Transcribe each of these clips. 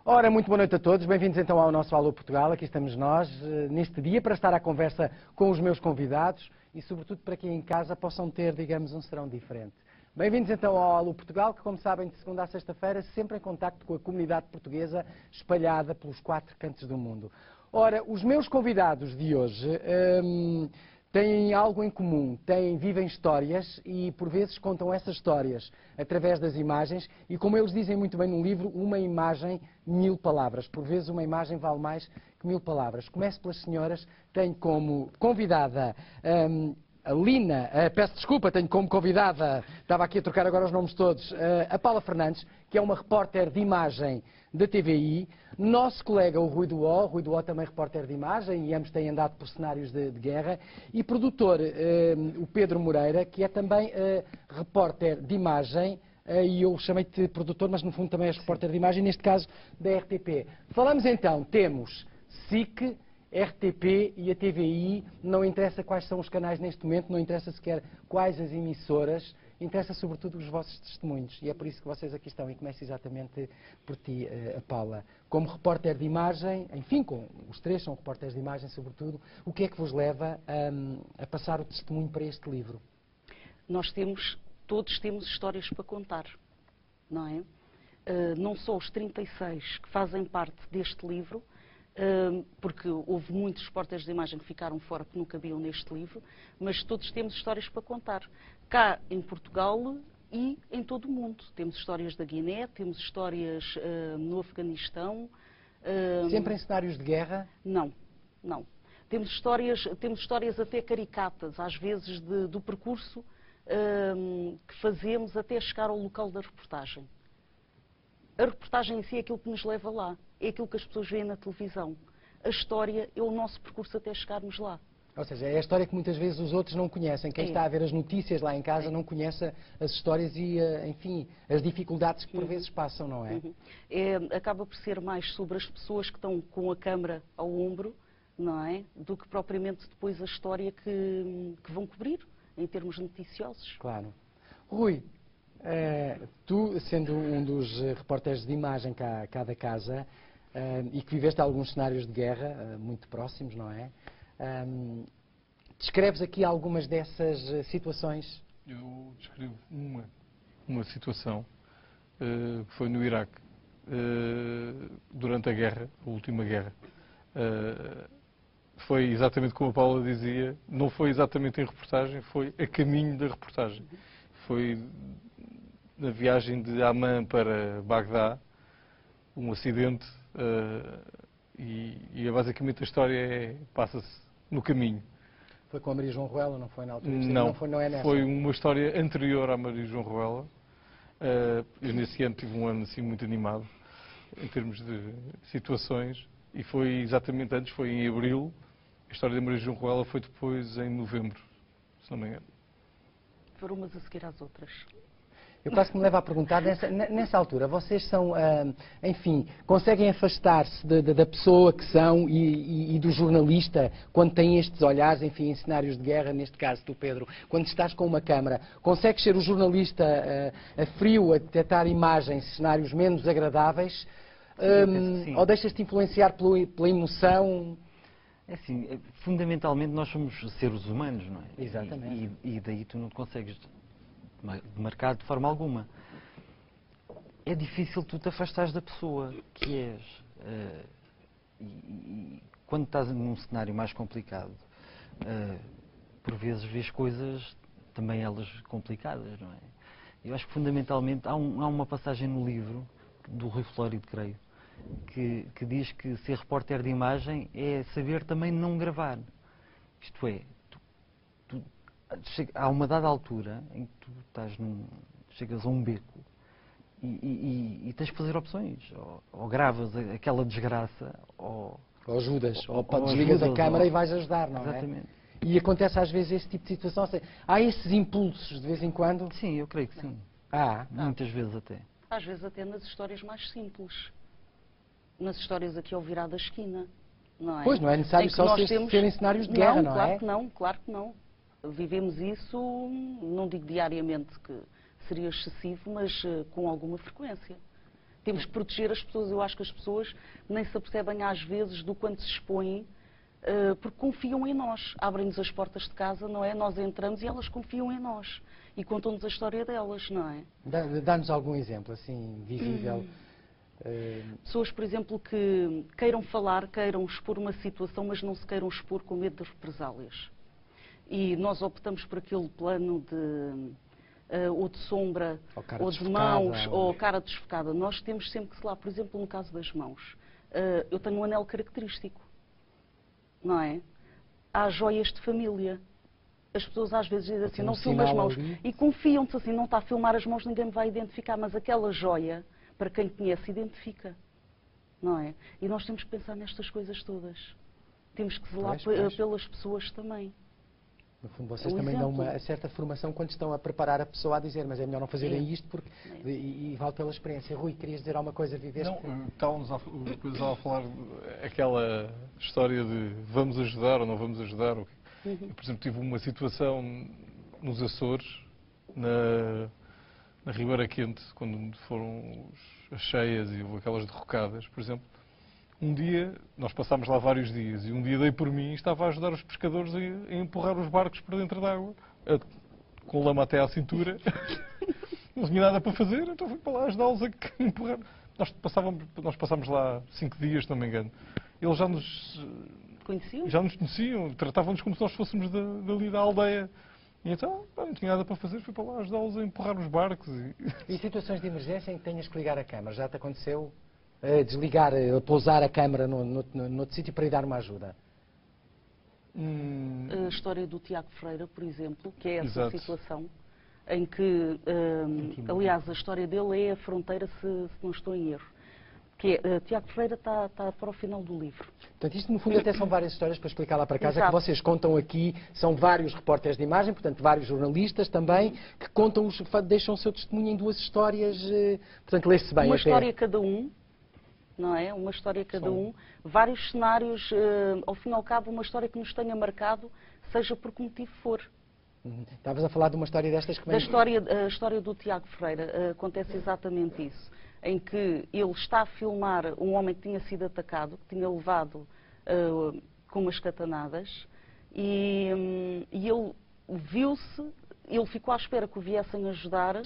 Ora, muito boa noite a todos. Bem-vindos então ao nosso Alô Portugal. Aqui estamos nós, neste dia, para estar à conversa com os meus convidados e, sobretudo, para que em casa possam ter, digamos, um serão diferente. Bem-vindos então ao Alô Portugal, que, como sabem, de segunda a sexta-feira, sempre em contacto com a comunidade portuguesa espalhada pelos 4 cantos do mundo. Ora, os meus convidados de hoje têm algo em comum, vivem histórias e, por vezes, contam essas histórias através das imagens e, como eles dizem muito bem no livro, uma imagem, 1000 palavras. Por vezes, uma imagem vale mais que 1000 palavras. Começo pelas senhoras. Tenho como convidada a Lina, peço desculpa, tenho como convidada, estava aqui a trocar agora os nomes todos, a Paula Fernandes, que é uma repórter de imagem da TVI, nosso colega o Rui Duó também repórter de imagem, e ambos têm andado por cenários de guerra, e produtor, o Pedro Moreira, que é também repórter de imagem, e eu chamei-te produtor, mas no fundo também és repórter de imagem, neste caso da RTP. Falamos então, temos SIC, RTP e a TVI, não interessa quais são os canais neste momento, não interessa sequer quais as emissoras, interessa sobretudo os vossos testemunhos. E é por isso que vocês aqui estão. E começo exatamente por ti, Paula. Como repórter de imagem, enfim, os três são repórteres de imagem sobretudo, o que é que vos leva a passar o testemunho para este livro? Todos temos histórias para contar, não é? Não só os 36 que fazem parte deste livro, porque houve muitos repórteres de imagem que ficaram fora, que não cabiam neste livro, mas todos temos histórias para contar. Cá em Portugal e em todo o mundo. Temos histórias da Guiné, temos histórias no Afeganistão. Sempre em cenários de guerra? Não. Temos histórias até caricatas, às vezes do percurso que fazemos até chegar ao local da reportagem. A reportagem em si é aquilo que nos leva lá, é aquilo que as pessoas veem na televisão. A história é o nosso percurso até chegarmos lá. Ou seja, é a história que muitas vezes os outros não conhecem. Quem está a ver as notícias lá em casa não conhece as histórias e, enfim, as dificuldades que por vezes passam, não é? Acaba por ser mais sobre as pessoas que estão com a câmara ao ombro, não é? Do que propriamente depois a história que vão cobrir, em termos noticiosos. Claro. Rui, tu, sendo um dos repórteres de imagem cá da casa, e que viveste alguns cenários de guerra muito próximos, não é? Descreves aqui algumas dessas situações? Eu descrevo uma situação que foi no Iraque, durante a guerra, a última guerra. Foi exatamente como a Paula dizia, não foi exatamente em reportagem, foi a caminho da reportagem. Foi na viagem de Amman para Bagdá, um acidente, e basicamente a história passa-se no caminho. Foi com a Maria João Ruela, não foi na altura? Não é nessa? Foi uma história anterior à Maria João Ruela. Eu nesse ano tive um ano assim muito animado, em termos de situações, e foi exatamente antes, foi em abril. A história da Maria João Ruela foi depois em novembro, se não me engano. Foram umas a seguir às outras. Eu quase que me levo a perguntar, nessa altura, vocês são, enfim, conseguem afastar-se da pessoa que são e do jornalista quando têm estes olhares, enfim, em cenários de guerra, neste caso tu, Pedro, quando estás com uma câmara, consegues ser o jornalista a frio, a detectar imagens, cenários menos agradáveis, sim. Ou deixas-te influenciar pela emoção? É assim, fundamentalmente nós somos seres humanos, não é? Exatamente. E daí tu não te consegues marcar de forma alguma. É difícil tu te afastares da pessoa que és. E quando estás num cenário mais complicado, por vezes vês coisas, também elas complicadas, não é? Eu acho que fundamentalmente há uma passagem no livro, do Rui Flórido, creio, que diz que ser repórter de imagem é saber também não gravar. Isto é, há uma dada altura em que tu chegas a um beco e tens que fazer opções. Ou gravas aquela desgraça, ou ajudas, ou desligas a câmara e vais ajudar, não é? Exatamente. E acontece às vezes esse tipo de situação. Há esses impulsos de vez em quando? Sim, eu creio que sim. Muitas vezes até. Às vezes até nas histórias mais simples. Nas histórias aqui ao virar da esquina, não é? Pois, não é necessário só serem cenários de guerra, não é? Claro que não. Vivemos isso, não digo diariamente que seria excessivo, mas com alguma frequência. Temos que proteger as pessoas. Eu acho que as pessoas nem se apercebem às vezes do quanto se expõem, porque confiam em nós. Abrem-nos as portas de casa, não é? Nós entramos e elas confiam em nós. E contam-nos a história delas, não é? Dá-nos algum exemplo, assim, visível. Pessoas, por exemplo, que queiram falar, queiram expor uma situação, mas não se queiram expor com medo de represálias. E nós optamos por aquele plano de ou de sombra, ou de mãos, ou cara desfocada. Nós temos sempre que, sei lá, por exemplo, no caso das mãos, eu tenho um anel característico, não é? Há joias de família. As pessoas às vezes dizem assim, não filma as mãos. E confiam-se assim, não está a filmar as mãos, ninguém me vai identificar, mas aquela joia, para quem conhece, identifica, não é? E nós temos que pensar nestas coisas todas. Temos que zelar pelas pessoas também. No fundo, vocês também dão uma certa formação quando estão a preparar a pessoa a dizer, mas é melhor não fazerem isto porque e vale pela experiência. Rui, querias dizer alguma coisa? Viveste? Não, estávamos a falar aquela história de vamos ajudar ou não vamos ajudar. Eu, por exemplo, tive uma situação nos Açores, na Ribeira Quente, quando foram as cheias e houve aquelas derrocadas, por exemplo. Um dia, nós passámos lá vários dias, e um dia dei por mim e estava a ajudar os pescadores a empurrar os barcos para dentro d'água, com lama até à cintura. Não tinha nada para fazer, então fui para lá ajudá-los a empurrar. Nós passámos lá 5 dias, se não me engano. Eles já nos conheciam, tratavam-nos como se nós fôssemos dali da aldeia. E então, não tinha nada para fazer, fui para lá ajudá-los a empurrar os barcos. E situações de emergência em que tenhas que ligar a câmara? Já te aconteceu? Desligar, pousar a câmara noutro sítio para ir dar uma ajuda? A história do Tiago Freira, por exemplo, que é essa situação em que, aliás, a história dele é a fronteira, se não estou em erro. Que é, Tiago Freira está para o final do livro. Portanto, isto no fundo até são várias histórias para explicar lá para casa. Exato. Que vocês contam aqui, são vários repórteres de imagem, portanto vários jornalistas também, que contam, deixam o seu testemunho em 2 histórias, portanto lê-se bem. Uma história cada um. Não é? Uma história cada um, vários cenários, ao fim e ao cabo, uma história que nos tenha marcado, seja por que motivo for. Estavas a falar de uma história destas que vem... A história do Tiago Freira acontece exatamente isso, em que ele está a filmar um homem que tinha sido atacado, que tinha levado com umas katanadas, e ele viu-se, ele ficou à espera que o viessem ajudar,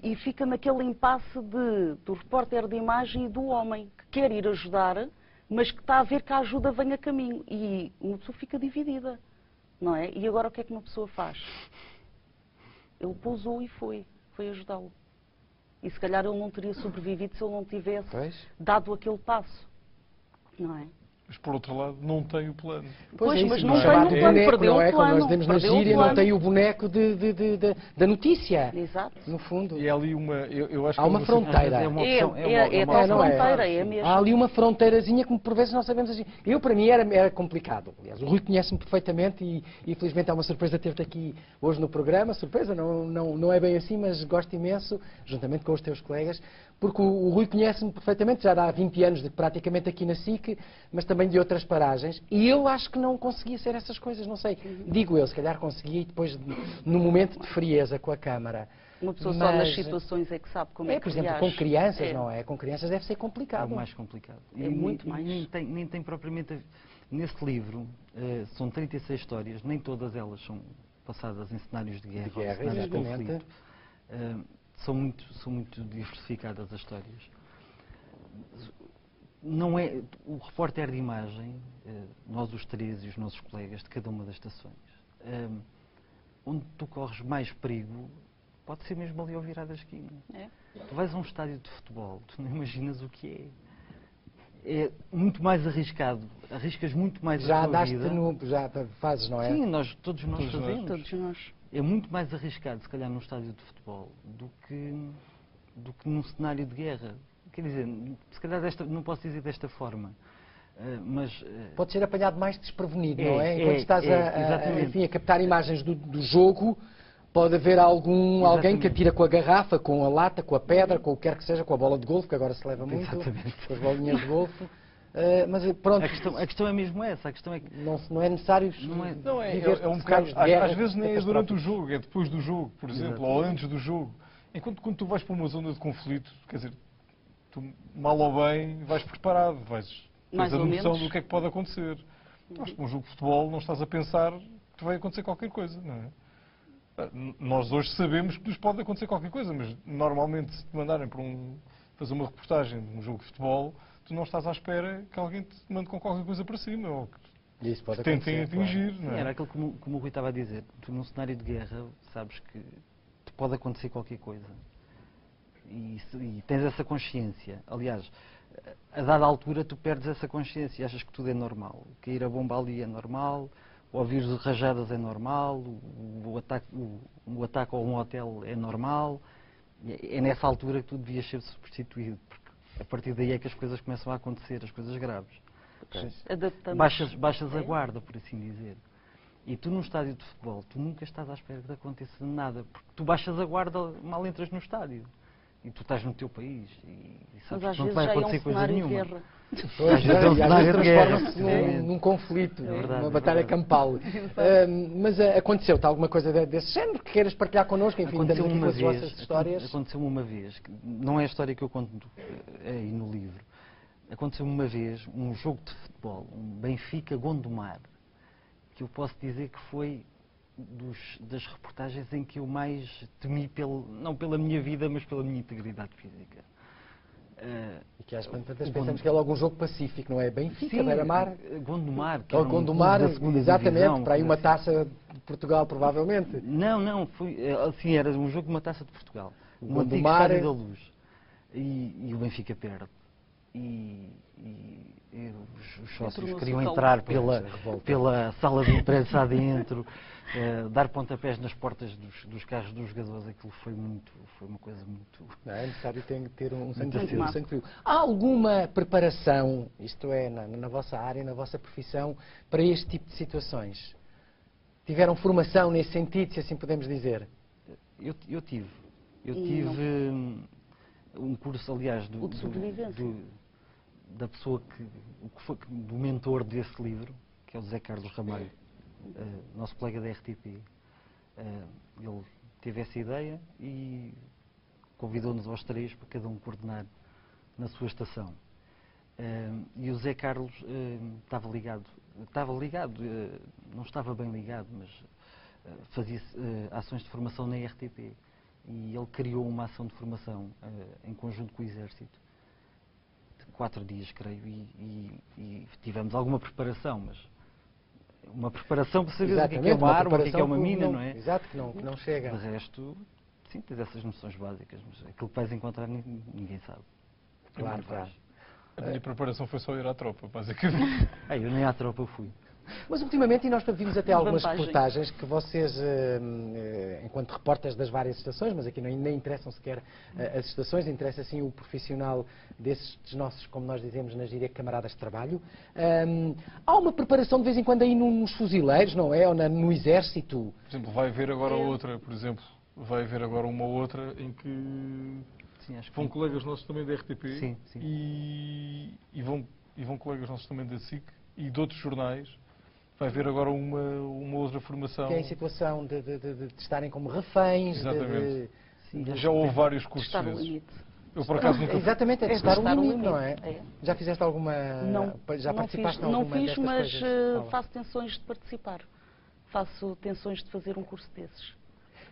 e fica naquele impasse do repórter de imagem e do homem, que quer ir ajudar, mas que está a ver que a ajuda vem a caminho. E uma pessoa fica dividida, não é? E agora o que é que uma pessoa faz? Ele pousou e foi ajudá-lo. E se calhar ele não teria sobrevivido se ele não tivesse dado aquele passo, não é? Mas, por outro lado, não tem o plano. Pois, mas não tem o o plano, perdeu não é? o plano. Como nós dizemos na gíria, não tem o boneco da notícia. Exato. No fundo. E há ali eu acho há que uma fronteira. É a fronteira, é mesmo. Há ali uma fronteirazinha que por vezes não sabemos agir. Para mim era complicado. Aliás, o Rui conhece-me perfeitamente e infelizmente é uma surpresa ter-te aqui hoje no programa. Surpresa, não é bem assim, mas gosto imenso, juntamente com os teus colegas, porque o Rui conhece-me perfeitamente, já há 20 anos praticamente aqui na SIC, mas também de outras paragens, e eu acho que não conseguia ser essas coisas, não sei. Digo eu, se calhar conseguia e depois, no momento de frieza com a câmara. Uma pessoa só nas situações é que sabe como é que por exemplo, com crianças, não é? Com crianças deve ser complicado. É mais complicado. É muito mais. Nem tem propriamente... Neste livro, são 36 histórias, nem todas elas são passadas em cenários de guerra ou cenários de conflito. São muito diversificadas as histórias. Não é o repórter de imagem, nós os 3 e os nossos colegas de cada uma das estações, onde tu corres mais perigo, pode ser mesmo ali ao virar da esquina. Tu vais a um estádio de futebol, tu não imaginas o que é. É muito mais arriscado, arriscas muito mais a tua vida. Já fazes, não é? Sim, todos nós fazemos. Todos nós. É muito mais arriscado, se calhar, num estádio de futebol do que num cenário de guerra. Quer dizer, se calhar não posso dizer desta forma, mas... Pode ser apanhado mais desprevenido, não é? Enquanto estás a captar imagens do jogo, pode haver alguém que atira com a garrafa, com a lata, com a pedra, com o que quer que seja, com a bola de golfe, que agora se leva muito, com as bolinhas de golfe. Mas pronto. A questão é mesmo essa. A questão é que não é necessário. É um bocado. Às vezes nem é durante o jogo, é depois do jogo, por exemplo, ou antes do jogo. Enquanto quando tu vais para uma zona de conflito, quer dizer, tu, mal ou bem, vais preparado, Mais tens a ou noção menos. do que é que pode acontecer. Mas para um jogo de futebol não estás a pensar que vai acontecer qualquer coisa, não é? Nós hoje sabemos que nos pode acontecer qualquer coisa, mas normalmente se te mandarem para fazer uma reportagem de um jogo de futebol, tu não estás à espera que alguém te mande com qualquer coisa para cima ou que Isso pode te tentem acontecer, claro. atingir, Sim, não é? era aquilo como o Rui estava a dizer. Tu, num cenário de guerra, sabes que te pode acontecer qualquer coisa. E tens essa consciência. Aliás, a dada altura, tu perdes essa consciência e achas que tudo é normal. Cair a bomba ali é normal, ouvir rajadas é normal, o ataque a um hotel é normal. É nessa altura que tu devias ser substituído, porque a partir daí é que as coisas começam a acontecer, as coisas graves. Adaptamos. Baixas a É. guarda, por assim dizer. E tu num estádio de futebol, tu nunca estás à espera que aconteça nada, porque tu baixas a guarda mal entras no estádio. E tu estás no teu país e Mas sabes às que não te vezes vai já é um acontecer coisa cenário de nenhuma. guerra. Pois, Às vezes é um e às cenário vezes de guerra, transforma-se precisamente. num conflito, É verdade, numa é batalha verdade. campal. Mas aconteceu-te alguma coisa desse género que queiras partilhar connosco? Enfim, estamos aqui com as vossas histórias. Aconteceu-me uma vez, que não é a história que eu conto aí no livro. Aconteceu-me uma vez um jogo de futebol, um Benfica-Gondomar, que eu posso dizer que foi das reportagens em que eu mais temi, não pela minha vida, mas pela minha integridade física. E que às tantas pensamos que é logo um jogo pacífico, não é? Benfica, Beira-Mar. Gondomar, que Ou era um Gondomar, clube da segunda exatamente, divisão, para aí uma assim. taça de Portugal, provavelmente. Não, foi, assim, era um jogo de uma taça de Portugal. O No antigo Gondomar Estádio da Luz. E o Benfica perde. E os sócios Tornou-se queriam o caos. entrar Pois, a revolta. pela sala de imprensa adentro, dar pontapés nas portas dos carros dos jogadores. Aquilo foi uma coisa muito... Não, é necessário ter um sangue Muito frio, má. sangue frio. Há alguma preparação, isto é, na vossa área, na vossa profissão, para este tipo de situações? Tiveram formação nesse sentido, se assim podemos dizer? Eu tive um curso, aliás, O de sobrevivência. da pessoa do mentor desse livro, que é o José Carlos Ramalho, nosso colega da RTP. Ele teve essa ideia e convidou-nos aos três para cada um coordenar na sua estação. E o José Carlos estava ligado, não estava bem ligado, mas fazia ações de formação na RTP. E ele criou uma ação de formação em conjunto com o Exército, de 4 dias, creio, e tivemos alguma preparação, mas uma preparação para saber o que é uma arma, o que é uma mina, não é? Exato, que não chega. De resto, sim, tens essas noções básicas, mas aquilo que vais encontrar ninguém sabe. Claro, Ninguém claro. faz. A minha preparação foi só ir à tropa, basicamente. Eu nem à tropa fui. Mas ultimamente, e nós vimos até algumas Vantagem. reportagens que vocês, enquanto repórteres das várias estações, mas aqui nem interessam sequer as estações, interessa sim o profissional desses nossos, como nós dizemos na gíria, camaradas de trabalho. Há uma preparação de vez em quando aí nos fuzileiros, não é? Ou no exército? Por exemplo, vai haver agora outra, por exemplo, vai haver agora uma outra em que Sim, acho que vão colegas nossos também da RTP Sim. e vão colegas nossos também da SIC e de outros jornais. Vai haver agora uma outra formação. Que é em situação de estarem como reféns. Exatamente. Sim, Já houve vários cursos Testar o desses. limite. Eu por acaso nunca fui. Exatamente, é testar o limite, não é? É. Já fizeste alguma... Não, Já não participaste fiz, em alguma não fiz, destas mas coisas? Paula? faço tensões de participar. Faço tensões de fazer um curso desses.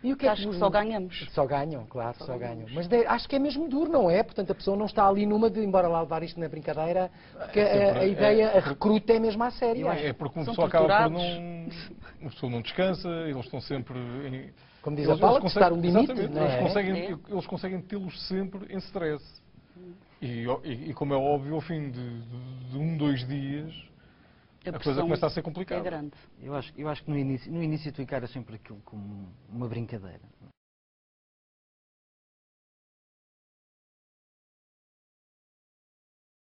E o que é Acho que só ganhamos. Só ganham, claro, Só só ganham. ganhamos. Mas acho que é mesmo duro, não é? Portanto, a pessoa não está ali numa de, embora lá levar isto na brincadeira, porque a ideia, a recruta é mesmo à séria. É porque uma São pessoa acaba por torturados. não. Uma pessoa não descansa, eles estão sempre. Como diz a Paula, testar o limite, exatamente, não é? eles conseguem tê-los sempre em stress. E como é óbvio, ao fim de 2 dias, a coisa pressão começa a ser é complicada. grande. Eu acho que no início tu encaras sempre aquilo como uma brincadeira.